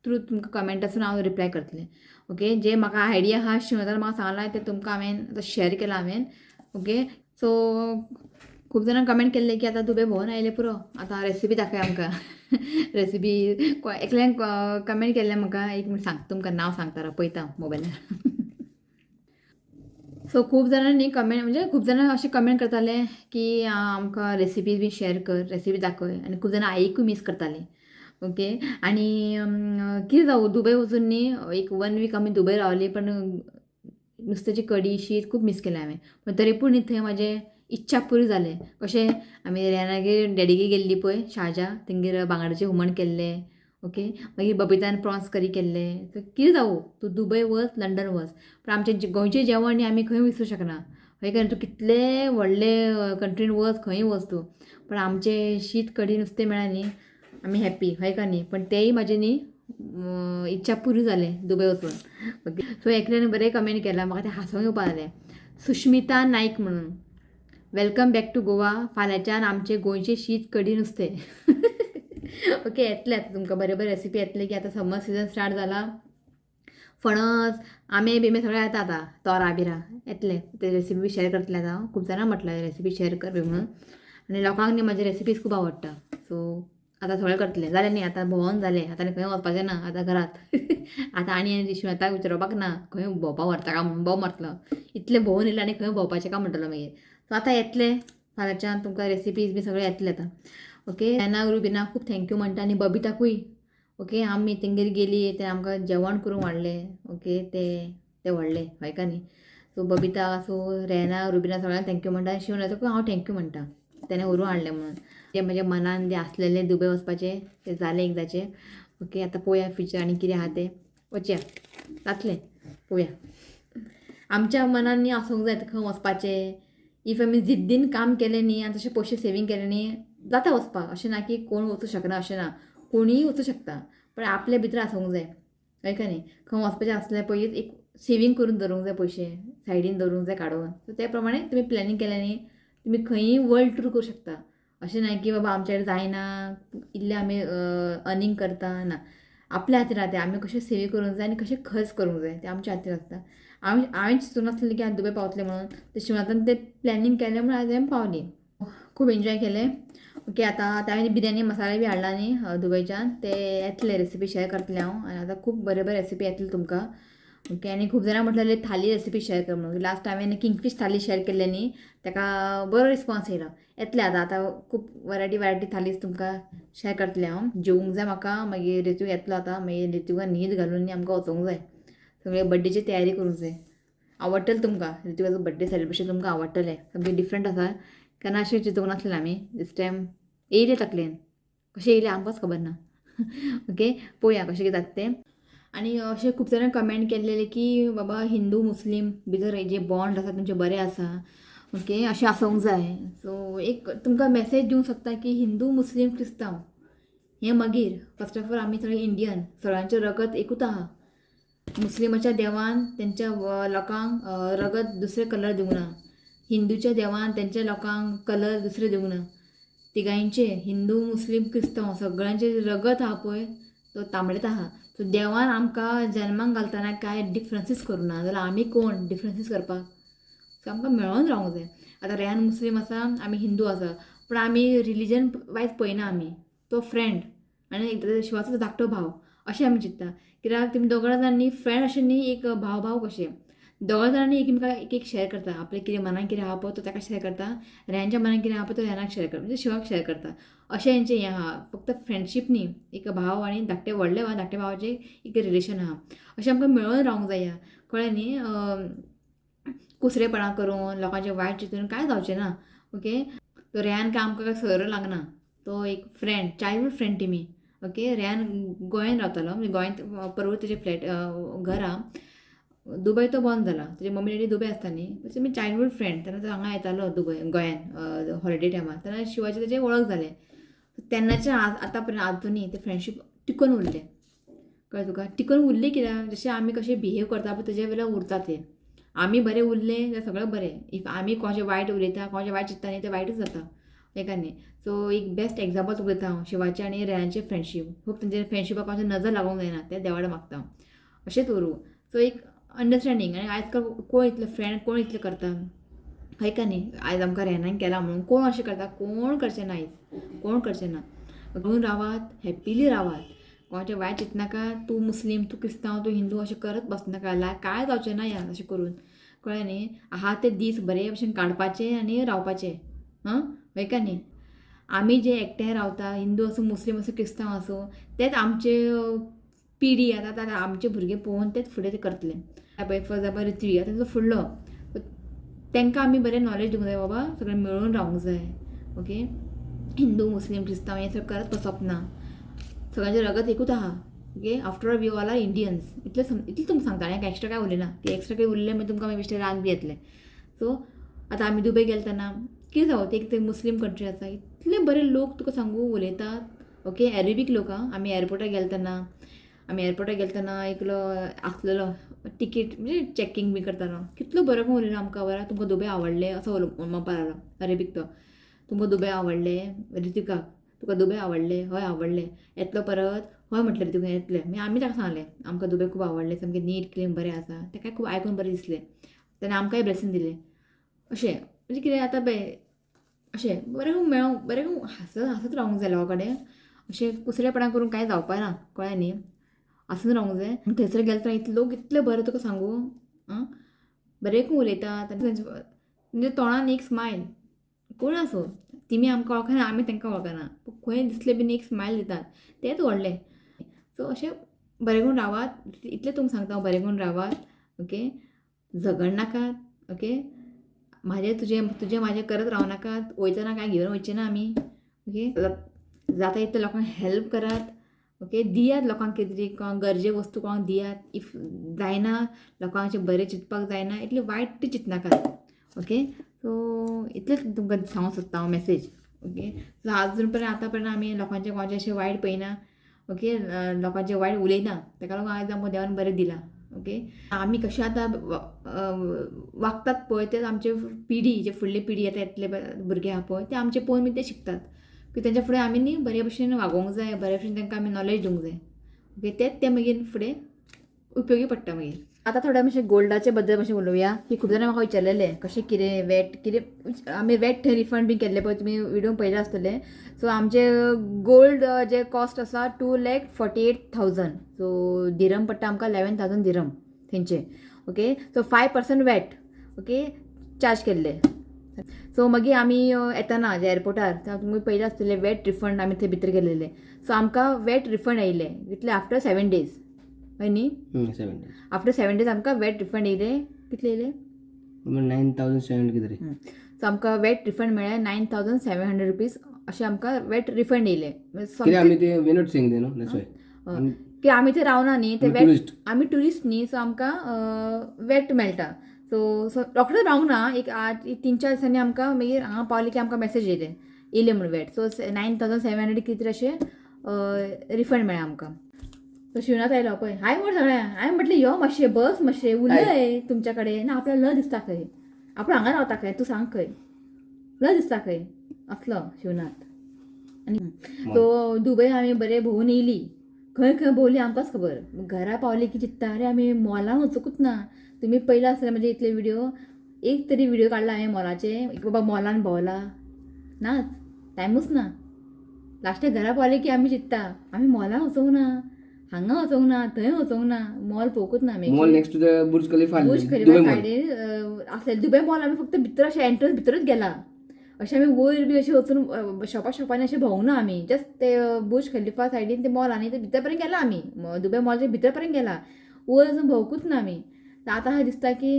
थ्रू तुमकां कमेंटासून हांव रिप्लाय करतलें. ओके, जे म्हाका आयडिया आहा शिवतान म्हाका सांगलां ते तुमकां हांवें आतां शेअर केलां हांवें. ओके, सो खूब जाणां कमेंट केल्ले की आतां दुबय भोंवून आयले पुरो आतां रेसिपी दाखय आमकां. रेसिपी एकल्यान कमेंट केल्लें म्हाका. एक मिनट सांगता तुमकां नांव सांगता राव पळयता मोबायलार. सो खूब जाणांनी कमेंट म्हणजे खूब जाणां अशें कमेंट करताले की आमकां रेसिपी बी शेअर कर, रेसिपी दाखय. आनी खूब जाणां आईकूय मिस करतालीं. ओके, आनी कितें जावं दुबय वचून न्ही एक 1 वीक आमी दुबय रावली पण नुस्त्याची कडी शीत खूब मिस केलें हांवें. पण तरी पूण न्ही थंय म्हाजें इच्छा पुरी जालें. कशें आमी रेनागेर डॅडीगेर गेल्ली पळय शारजा तेंगेर बांगड्याचें हुमण केल्लें. ओके, मागीर बबितान प्रॉन्स करी केल्लें. सो कितें जावं तूं दुबय वच लंडन वच पण आमचें गोंयचें जेवण न्ही आमी खंय विसरूं शकना. हय कारण तूं कितले व्हडले कंट्रीन वच खंय वच तूं पण आमचें शीत कडी नुस्तें मेळ्ळां न्ही आमी हॅप्पी हय का न्ही. पण तेय म्हाजें न्ही इच्छा पुरी जालें दुबय वचून. ओके, सो एकल्यान बरें कमेंट केलां म्हाका तें हांसूंक येवपा जालें. सुश्मिता नायक म्हणून वेलकम बॅक टू गोवा. फाल्यांच्यान आमचें गोंयचें शीत कडी नुस्तें. ओके, येतलें आतां तुमकां बरें रेसिपी येतले की आतां समर सिजन स्टार्ट जाला. फणस आंबे बिंबे सगळें येता आतां तोरां बिरां येतलें. ते रेसिपी बी शेअर करतलें आतां. खूब जाणां म्हटलें रेसिपी शेअर कर बी म्हणून. आनी लोकांक न्ही म्हाजे रेसिपीज खूब आवडटा. सो आतां सगळें करतलें जालें न्ही आतां भोंवोन जालें आतां आनी खंय वचपाचें ना आतां घरात आतां आनी श्वेताक विचारपाक ना खंय भोंवपाक व्हरता काय म्हणून भोंव मारतलो इतलें भोंवून येयलें आनी खंय भोंवपाचें काय म्हणटलो मागीर सो आतां येतलें फाल्यांच्यान तुमकां रेसिपीज बी सगळें येतलें आतां ओके रॅना रुबिनाक खूब थँक्यू म्हणटा आनी बबिताकूय ओके आमी तेंगेर गेली ते आमकां जेवण करूंक वाडलें ओके ते व्हडलें हय का न्ही सो बबिता सो रॅना रुबिना सगळ्यांक थँक्यू म्हणटा आनी शिवनाथाकूय हांव थँक्यू म्हणटा तेणें व्हरून हाडलें म्हणून ते म्हज्या मनान जे आसलेलें दुबय वचपाचें तें जालें एकदाचें ओके आतां पळोवया फ्युचर आनी कितें आहा तें वचया जातलें पळोवया आमच्या मनान न्ही आसूंक जाय खंय वचपाचें इफ आमी जिद्दीन काम केलें न्ही आनी तशें पयशे सेवींग केलें न्ही जाता वचपाक अशें ना की कोण वचूं शकना अशें ना कोणीय वचूं शकता पण आपल्या भितर आसूंक जाय कळ्ळें का न्ही खंय वचपाचें आसलें पयलींच एक सेवींग करून दवरूंक जाय पयशे सायडीन दवरूंक जाय काडून सो त्या प्रमाणे तुमी प्लॅनिंग केलें न्ही तुमी खंयीय वर्ल्ड टूर करूं शकता अशें ना की बाबा आमचे कडेन जायना इल्लें आमी अर्निंग करता ना आपल्या खातीर आहा तें आमी कशें सेव करूंक जाय आनी कशें खर्च करूंक जाय तें आमच्या खातीर आसता हांवें चिंतून नासलें की हांव दुबय पावतलें म्हणून ते शिवातान तें प्लॅनिंग केलें म्हणून आयज आमी पावलीं खूब एन्जॉय केलें ओके आतां हांवें बिर्याणी मसाले बी हाडला न्ही दुबयच्यान ते येतले रेसिपी शेअर करतलें हांव आनी आतां खूब बरे बरे रेसिपी येतले तुमकां ओके आनी खूब जाणां म्हटलें थाली रेसिपी शेअर कर म्हणून लास्ट हांवें किंगफीश थाली शेअर केल्लें न्ही ताका बरो रिस्पॉन्स येयलो येतलें आतां खूब वरायटी थालीज तुमकां शेअर करतलें हांव जेवूंक जाय म्हाका मागीर रितूक येतलो आतां मागीर रितुका न्हीद घालून न्ही आमकां वचोंक जाय सगळे बड्डेची तयारी करूंक जाय आवडटलें तुमकां रितुकाचो बड्डे सेलिब्रेशन तुमकां आवडटलें सामकें डिफरंट आसा केन्ना अशें चिंतूंक नासलें आमी दिस टायम येयलें तकलेन कशें येयलें आमकांच खबर ना ओके पळोवया कशें कितें जाता तें आनी अशें खूब जाणां कमेंट केल्लें की बाबा हिंदू मुस्लीम भितर जे बॉन्ड आसा तुमचे बरें आसा ओके अशें आसूंक जाय सो एक तुमकां मॅसेज दिवंक सोदता की हिंदू मुस्लीम क्रिस्तांव हें मागीर फस्ट ऑफ ऑल आमी सगळे इंडियन सगळ्यांचें रगत एकूच आहा मुस्लिमाच्या देवान तेंच्या लोकांक रगत दुसरे कलर दिवंक ना हिंदूच्या देवान तेंच्या लोकांक कलर दुसरे दिवंक ना तिगांयचे हिंदू मुस्लीम क्रिस्तांव सगळ्यांचे रगत आहा पळय तो तांबडेत आहा सो देवान आमकां जल्माक घालतना कांय डिफरन्सीस करूं ना जाल्यार आमी कोण डिफरन्सीस करपाक सो आमकां मेळोन रावंक जाय आतां रेहान मुस्लीम आसा आमी हिंदू आसा पूण आमी रिलीजन वायज पळयना आमी तो फ्रेंड आनी शिवाचो धाकटो भाव अशें आमी चिंतता कित्याक तुमी दोगां जाणांनी फ्रेंड अशें न्ही एक भाव भाव कशें दोगां जाणांनी एकीमेकाक एक शेअर करता आपलें कितें मनान कितें आहा पळय तो ताका शेअर करता रेहांच्या मनान कितें आहा पळय तो रेहानाक शेअर करता म्हणजे शिवाक शेअर करता अशें हेंचें हें आहा फक्त फ्रेंडशीप न्ही एक भाव आनी धाकटे व्हडले धाकटे भावाचें एक रिलेशन आहा अशें आमकां मेळोन रावंक जाय कळ्ळें न्ही कुसरेपणां करून लोकांचें वायट चिंतून कांय जावचें ना ओके तो रेहान काय आमकां सर लागना तो एक फ्रेंड चायल्डहूड फ्रेंड टिमी ओके रेहान गोंयान रावतालो म्हणजे गोंयांत परवरी तेजें फ्लॅट घर आहा दुबय तो बंद जाला तेजे मम्मी डॅडी दुबय आसता न्ही तेमी चायल्डहूड फ्रेंड तेन्ना तो हांगा येतालो दुबय गोंयान हॉलिडे टायमार तेन्ना शिवाचें तेजें वळख जालें तेन्नाचें आतां पर्यंत आजुनी तें फ्रेंडशीप टिकून उरलें कळ्ळें तुका टिकून उरलें कित्याक जशें आमी कशें बिहेव करता पळय तेजे वेल्यार उरता तें आमी बरें उरलें जाल्यार सगळें बरें इफ आमी कोणाचें वायट उलयता कोणाचें वायट चिंतता न्ही तें वायटूच जाता एका न्ही सो एक बेस्ट एग्जांपल तुका दिता हांव शिवाचें आनी रेहांचें फ्रेंडशीप खूब तेंचे फ्रेंडशिपाक कोणाचें नजर लागूंक जायना तें देवाडे मागता अशेंच उरूं सो एक अंडरस्टँडींग आनी आयज काल कोण इतलें फ्रेंड कोण इतलें करता हय का न्ही आयज आमकां रेहानान केलां म्हणून कोण अशें करता कोण करचें ना आयज कोण करचें ना घेवन रावात हॅप्पिली रावात कोणाचें वायट चिंतनाका तूं मुस्लीम तूं क्रिस्तांव तूं हिंदू अशें करत बसनाका कांय जावचें ना या अशें करून कळ्ळें न्ही आहा ते दीस बरे भशेन काडपाचे आनी रावपाचें हय का न्ही आमी जे एकठांय रावता हिंदू आसूं मुस्लीम आसूं क्रिस्तांव आसूं तेच आमचे पिढी आतां आमचे भुरगे पळोवन तेच फुडें ते करतले फॉर एग्जांपल रितवी आतां तेजो फुडलो तांकां आमी बरें नॉलेज दिवंक जाय बाबा सगळें मेळून रावंक जाय ओके हिंदू मुस्लीम क्रिस्तांव हें सगळें करत बसप ना सगळ्यांचें रगत एकूच आहा okay after all we all are Indians इतलें तुमकां सांगता आनी एक्स्ट्रा काय उलयना की एक्स्ट्रा काही उरलें मागीर तुमकां मागीर बेश्टें राग बी येतलें सो आतां आमी दुबय गेले तेन्ना कितें जावं ते मुस्लीम कंट्री आसा इतले बरे लोक तुका सांगू उलयतात ओके अरेबीक लोक आमी एअरपोर्टार गेले तेन्ना एकलो आसलेलो टिकेट म्हणजे चॅकींग बी करतालो कितलो बरो करून उलयलो आमकां वरा तुमकां दुबय आवडलें असो म्हणपाक लागलो अरेबीक तो तुमकां दुबय आवडलें रितिकाक तुका दुबय आवडलें हय आवडलें येतलो परत हय म्हटलें रितिका येतलें मागीर आमी ताका सांगलें आमकां दुबय खूब आवडलें सामकें नीट क्लीन बरें आसा ताका खूब आयकून बरें दिसलें तेन्ना आमकांय ब्लेसींग दिलें अशें म्हणजे कितें आतां अशें बरें मेळोंक बरें हांसत रावंक जाय लोकां कडेन अशें कुसरेपणां करून कांय जावपा ना, कळ्ळें न्ही. आसून रावूंक जाय. थंयसर गेले तर इतले लोक इतले बरे तुका सांगू, आं बरें उलयतात आनी म्हणजे तोंडान एक स्मायल, कोण आसूं तिमी आमकां वळखना आमी तांकां वळखना, खंय दिसले बीन एक स्मायल दितात, तेंच व्हडलें. सो अशें बरें करून रावात, इतलें तुमकां सांगता हांव, बरें करून रावात. ओके, झगड नाकात. ओके, तुजें म्हाजें करत रावं नाकात. वयतना कांय घेवन वयचें ना आमी. ओके, जाता इतलें लोकांक हेल्प करात. ओके, दियात लोकांक कितें तरी गरजे वस्तू कोणाक दियात. इफ जायना लोकांचें बरें चिंतपाक जायना इतलें वायट चिंतनाकात. ओके, सो इतलेंच तुमकां सांगूंक सोदता हांव मॅसेज. ओके, सो आजून पर्यंत आतां पर्यंत आमी लोकांचें कोणाचें अशें वायट पळयना. ओके, लोकांचें वायट उलयना, ताका लागून आयज आमकां देवान बरें दिलां. ओके, आमी कशें आतां वागतात पळय तेच आमचे पिढी, जे फुडली पिढी येता येतले भुरगे आहा पळय ते आमचे पळोवन बी ते शिकतात की तेंच्या फुडें आमी न्ही बरे भशेन वागोवंक जाय, बरे भशेन तांकां आमी नॉलेज दिवंक जाय. ओके, तेच ते मागीर फुडें उपयोगी पडटा मागीर. आतां थोडे मातशें गोल्डाचे बद्दल मातशें उलोवया, की खूब जाणां म्हाका विचारलेलें कशें कितें वॅट कितें आमी वॅट थंय रिफंड बी केल्ले पळय, तुमी विडिओ पळयले आसतले. सो आमचे गोल्ड जे कॉस्ट आसा 2,48,000. सो दिरम पडटा आमकां 11,000 दिरम थंयचे. Okay, so 5% watt okay charge केल्ले. सो मागीर आमी येतना जे एअरपोर्टार तुमी पयले आसतले वॅट रिफंड आमी थंय भितर गेलेले. सो आमकां वॅट रिफंड येयले कितले आफ्टर 7 days हय न्ही. 7 days. आफ्टर 7 days आमकां वॅट रिफंड येयले. कितले येयले? 9,700 कितें तरी. सो आमकां वॅट रिफंड मेळ्ळें 9,700 रुपीज अशें आमकां वॅट रिफंड येयले. कितें आमी ते we not saying they know that's why. की आमी थंय रावना न्ही, ते वॅट टुरिस्ट. आमी ट्युरिस्ट न्ही, सो आमकां वॅट मेळटा. सो रोखडेंच रावंक ना, एक 3-4 दिसांनी आमकां मागीर हांगा पावले की आमकां मॅसेज येयले म्हणून वॅट. सो 9,700 कितें तरी अशें रिफंड मेळ्ळें आमकां. सो शिवनाथ आयलो पळय, हाय म्हण सगळ्या. हांवें म्हटलें यो मातशें बस मातशें उलय तुमच्या कडेन ना, आपल्याला ल दिसता खंय, आपूण हांगा रावता खंय, तूं सांग खंय ल दिसता खंय असलो शिवनाथ. आनी सो दुबय आमी बरें भोंवून येयली. खंय खंय भोंवली आमकांच खबर. घरा पावली की चित्ता अरे आमी मॉलान वचूंकूच ना. तुमी पयला आसतले म्हणजे इतले विडिओ, एक तरी विडिओ काडला हांवें मॉलाचे, बाबा मॉलान भोंवला नाच, टायमूच ना. लास्टाक घरा पावले की आमी चित्ता आमी मॉलान वचोंक ना, हांगा वचोंक ना, थंय वचोंक ना, मॉल पळोवंकूच ना आमी. Mall next to the Burj Khalifa. Burj Khalifa सायडीन आसलेले दुबय मॉल आमी फक्त भितर अशें एंट्रन्स भितरूच गेला. अशें आमी वयर बी अशें वचून शॉपांनी अशें भोंवूंक ना आमी. जस्ट ते बुर्ज खलिफा सायडीन ते मॉल आनी ते भितर पर्यंत गेला आमी. दुबय मॉलच्या भितर पर्यंत गेला, वयर वचून भोंवकूच ना आमी. आतां अशें दिसता की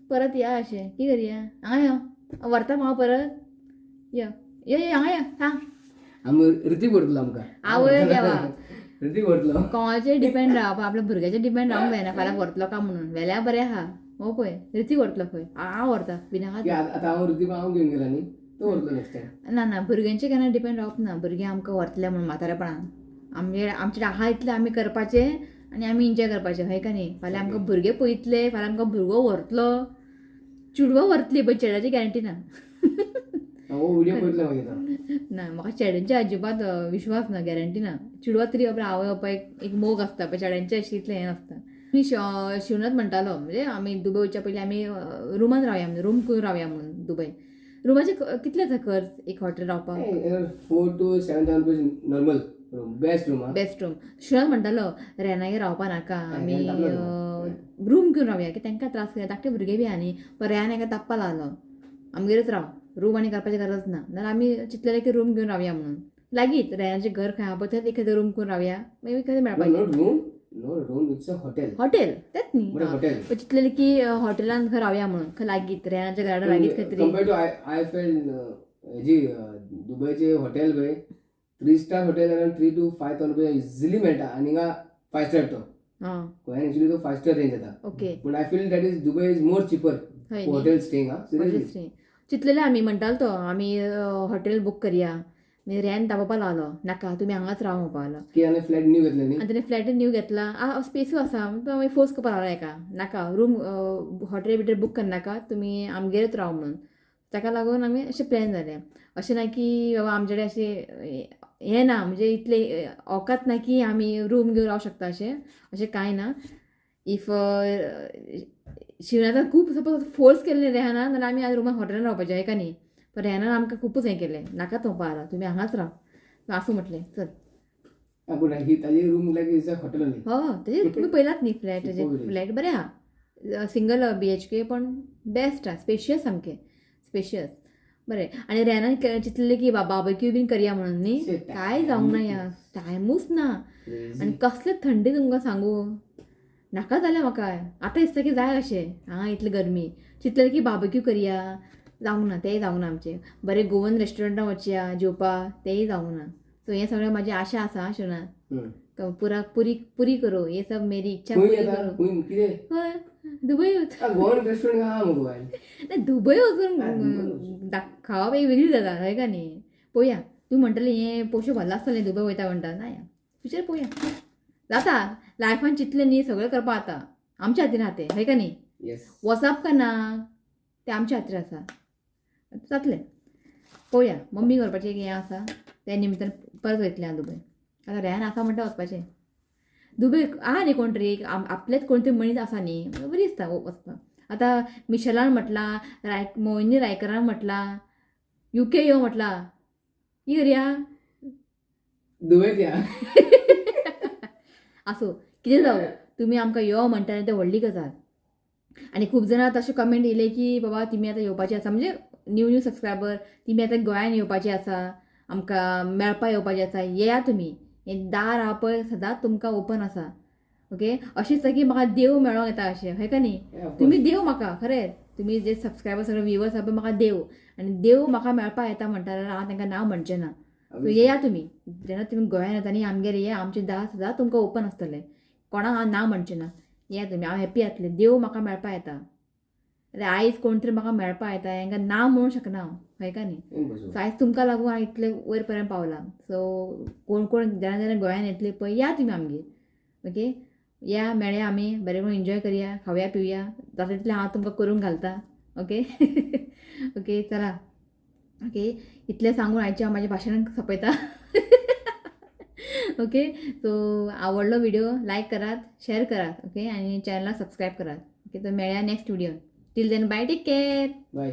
परत या अशें कितें करया. हांगा यो व्हरता हांव परत, यो यो यो हांगा यो सांग. आमी रितीक व्हरतलो आमकां. आवय देवा, रितीक व्हरतलो. कोणाचेर डिपेंड रावप, आपल्या भुरग्याचेर डिपेंड रावंक जायना. फाल्यां व्हरतलो काय म्हणून वेल्यार बरें आहा. हो पळय रितीक व्हरतलो खंय, हांव व्हरता बिनाका. आतां हांव रितीक हांव घेवन गेला न्ही, तो व्हरतलो नेक्स्ट टायम. ना भुरग्यांचेर केन्ना डिपेंड रावप ना. भुरगीं आमकां व्हरतले म्हणून म्हातारेपणान आमचे आहा इतलें आमी करपाचें आनी आमी एन्जॉय करपाचें हय का न्ही. फाल्यां आमकां भुरगे पळयतले, फाल्यां आमकां भुरगो व्हरतलो, चेडवां व्हरतली पण चेड्याची गॅरंटी ना. व्हिडिओ पळयतलो मागीर ना म्हाका चेड्यांचे अजिबात विश्वास ना, गॅरंटी ना. चेडवां तरी आपल्या आवय बापायक एक मोग आसता, पण चेड्यांचें अशें इतलें हें नासता. शिवनाथ म्हणटालो म्हणजे आमी दुबय वयच्या पयलीं आमी रुमान रावया म्हणून, रूम करून रावया म्हणून दुबय. रुमाचे कितले आसा खर्च एक हॉटेल रावपाक? 4,000 to 7,000 rupees normal room, best room. Best room. Shivnath म्हणटालो रेनागेर रावपा नाका, आमी रूम घेवन रावया की तांकां त्रास जाता, धाकटे भुरगे बी आहा न्ही. पण रेहान एका ताप्पा लागलो आमगेरच राव, रूम आनी करपाची गरज ना. नाल्यार आमी चिंतलेलें की रूम घेवन रावया म्हणून. लागींच रेहाचें घर खंय आहा पळय थंय एखादें रूम करून रावया, मागीर खंय मेळपाचें. No room, it's a hotel. Hotel तेच न्ही. हॉटेल चिंतलेलें की हॉटेलान खंय रावया म्हणून, खंय लागींच रेहाच्या घरा लागींच खंय तरी. कंपेर्ड टू आय फेल्ट जी दुबयचे हॉटेल पळय 3 स्टार हॉटेल अराउंड 3,000 to 5,000 रुपया इजिली मेळटा. आनी हिंगा 5 स्टार येतो. गोंयान एक्चुअली तो 5 स्टार रेंज येता. Okay, but I feel that is Dubai is more cheaper hotel staying. Seriously चिंतलेलें आमी म्हणटालो तो आमी हॉटेल बूक करया. मागीर रेन दाखोवपा लागलो नाका तुमी हांगाच राव म्हणपा लागलो. की आनी फ्लॅट न्यू घेतले न्ही, आनी ताणें फ्लॅट न्यू घेतला, स्पेसूय आसा. तो मागीर फोर्स करपा लागलो एका नाका रूम हॉटेल बिटेल बूक करनाका, तुमी आमगेरच राव म्हणून. ताका लागून आमी अशें प्लॅन जालें. अशें ना की बाबा आमचे कडेन अशें हें ना, म्हणजे इतले औकात ना की आमी रूम घेवन रावं शकता अशें कांय ना. इफ शिवनाथान खूब सपोज फोर्स केल्लें रेहाना जाल्यार आमी आज रुमान हॉटेलान रावपाचें हय का न्ही. पण रेहानान आमकां खुबूच हें केलें, नाकाच म्हणपा लागलो तुमी हांगाच राव. आसूं म्हटलें चल. आपण ही ताजी रूम लाईक हॉटेल आली हो तेजे तुम्ही पहिलात न्ही फ्लॅट तेजे खूब बरी. फ्लॅट बरें आहा सिंगल BHK पण बेस्ट आहा स्पेशियस सामकें स्पेशियस बरें आनी रेनान चिंतलें की बार्बेक्यू बीन करया म्हणून न्ही शे, काय जावंक ना ह्या टायमूच ना आनी कसले थंडी तुमकां सांगू नाका जालें म्हाका आतां दिसता की जाय अशें हां इतली गरमी चिंतलें की बार्बेक्यू करया जावंक ना तेंय जावंक ना आमचें बरें गोवन रेस्टॉरंटां वचया जेवपाक तेंय जावंक ना सो हें सगळें म्हाजी आशा आसा शोनात पूरी करो ये सब मेरी इच्छा खंय पूरी येता करो खंय कितें हय दुबय गोवन रेस्टॉरंट आहा मगो बाय नाही दुबय वचून खावप एक वेगळी जाता हय का न्ही पळोवया तूं म्हणटलें हें पयशे भरला आसतलें दुबय वयता म्हणटा ना फ्युचर पळोवया जाता लायफान चिंतलें न्ही सगळें करपा जाता आमच्या खातीर आहा तें हय का न्ही येस वचप का ना तें आमच्या खातीर आसा जातलें पळोवया मम्मी करपाचें एक हें आसा त्या निमित्तान परत वयतलें हांव दुबय आतां रेहान आसा म्हणटा वचपाचें दुबय आहा न्ही कोण तरी आपलेच कोण तरी मनीस आसा न्ही बरी दिसता वचपाक आतां मिशेलान म्हटलां मोहिनी रायकरान म्हटलां UK यो म्हटलां कितें करया दुबयत या आसूं कितें जावं तुमी आमकां यो म्हणटा तें व्हडली गजाल आनी खूब जाणां तशें कमेंट येयले की बाबा तुमी आतां येवपाची आसा म्हणजे न्यू सबस्क्रायबर तुमी आतां गोंयान येवपाची आसा आमकां मेळपा येवपाचें आसा येया तुमी हें दार आहा पळय सदांच तुमकां ओपन आसा ओके अशें दिसता की म्हाका देव मेळोंक येता अशें हय का न्ही तुमी देव म्हाका खरें तुमी जे सबस्क्रायबर सगळे व्ह्युअर्स आहा पळय म्हाका देव आनी देव म्हाका मेळपा येता म्हणटा जाल्यार हांव तांकां नांव म्हणचें ना सो येया तुमी जेन्ना तुमी गोंयान येता न्ही आमगेर येया आमचें दार सदांच तुमकां ओपन आसतलें कोणाक हांव ना म्हणचें ना येया तुमी हांव हॅप्पी जातलें देव म्हाका मेळपा येता अरे आयज कोण तरी म्हाका मेळपा येता हांकां नांव म्हणूंक शकना हांव हय का न्ही सो आयज तुमकां लागून हांव इतलें वयर पर्यंत पावलां सो कोण जेन्ना जेन्ना गोंयान येतले पळय या तुमी आमगेर ओके या मेळया आमी बरें करून एन्जॉय करया खावया पिवया जाता तितलें हांव तुमकां करून घालता ओके ओके चला ओके इतलें सांगून आयचें हांव म्हाजें भाशण सोंपयता ओके सो आवडलो व्हिडिओ लायक करात शेअर करात ओके आनी चॅनलला सबस्क्रायब करात ओके तर मेळया next video till then bye take care bye